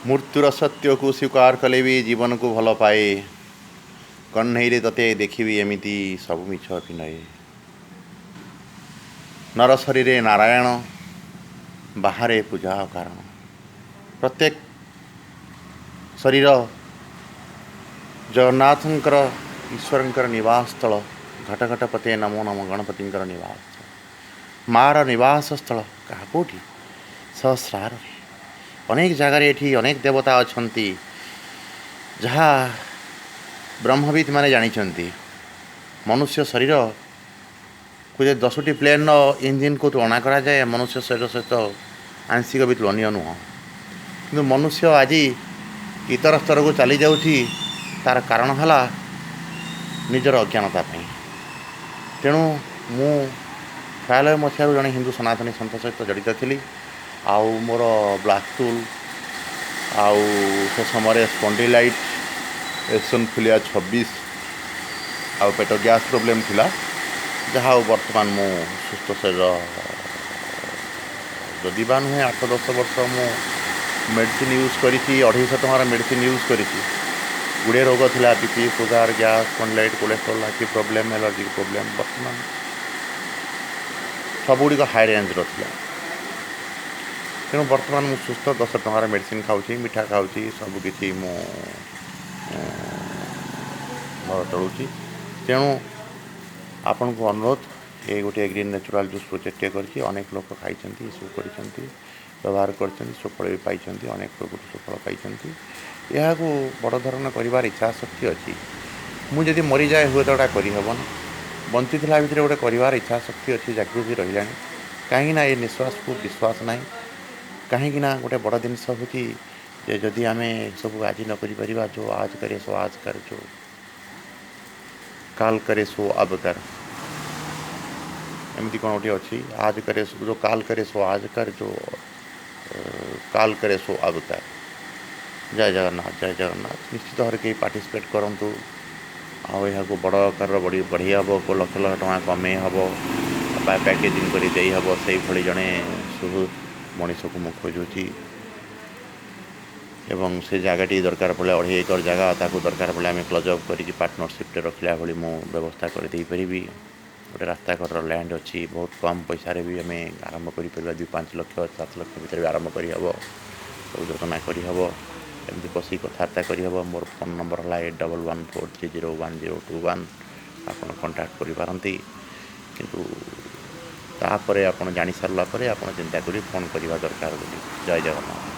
मृत्युर सत्य को स्वीकार कले भी जीवन को भल पाए कन्हैरे तते देखिबी एमिति सब मिछ अभिनय नर शरीर नारायण बाहरे पूजा कारण प्रत्येक शरीर जगन्नाथंकर ईश्वरंकर निवास स्थल घट घट पते नमो नम गणपतिंकर निवास स्थल मार निवास स्थल क्या कौटी सहस्रार अनेक जगार ये अनेक देवता अच्छा जहाँ ब्रह्मविद माने जानी मनुष्य शरीर को 10टी प्लेन इंजिन को तुलना करा जाए मनुष्य शरीर सहित आंशिक भी तुलनीय नुह कि मनुष्य आज इतर स्तर को चली जाऊँगी तार कारण है निजर अज्ञानता तेणु मु 96 मसीह जड़े हिंदू सनातनी सन्थ सहित जड़ित थी आउ मोर ब्लैक टूल आउ से समय स्पॉन्डिलाइट एसोनफिलिया 26 आउ पेट गैस प्रोब्लेम थिला जहाँ बर्तमान मु सुस्थ शरीर जदि बा नुहे 8-10 वर्ष मु मेडिसिन यूज करी 250 टंकार मेडिसिन यूज करी गुड़े रोग थिला बीपी सुगर गैस स्पॉन्डिलाइट कोलेस्ट्रोल आखि प्रोब्लेम एलर्जी प्रोब्लेम बर्तमान सबुड़ हाई रेंज रहा तेणु बर्तमान मु सुस्थ 10 टंकार मेडिसिन खाऊँ मिठा खाऊँ सबकि मोर चलुची तेणु आपण को अनुरोध ये गोटे ग्रीन नेचुरल जूस प्रोजेक्ट करके अनेक लोक खाई सब कर व्यवहार कर सुफल भी पाई अनेक लोग सुफल पाई यह बड़ धरण कर इच्छा शक्ति अच्छी मुझे मरी जाए हुए तो करहबन बंची भितर गोटे कर इच्छा शक्ति अच्छी जागृति रहा कहीं ये निश्वास को विश्वास ना कहीं गोटे बड़ जिनस हूँ जदि आम सब आज न कर जो आज करे सो आज कर जो काल करे सो अब कर एमती कौन गोटे अच्छी आज करे जो काल करे सो आज कर जो काल करे सो अब कर जय जगन्नाथ निश्चित भाव कई पार्टिसिपेट करूँ को बड़ आकार बढ़ी हम को लक्ष लक्ष टଙ୍କା कमे हम पैकेजिंग कर हम से भली जड़े सुहृद मनीष को मुझे खोजुची एवं से जगहटी दरकार पड़े 2.5 एकर जगह ताकू दरकार पड़े आम क्लोज अप कर पार्टनरशिप रखला भाई मु व्यवस्था कर पारि गोटे रास्ता घर लैंड अच्छी बहुत कम पैसा भी आम आरंभ कर 2-5 लाख 7 लाख भर भी आरंभ कर सब योजना करहब एमती बस कथबार्ता करहब मोर फोन नंबर है 8114301021 आप कंटाक्ट करपारती किंतु तापर आप जानी सारापर आप चिंता कर फोन करवा दरकार बोली जय जगन्नाथ।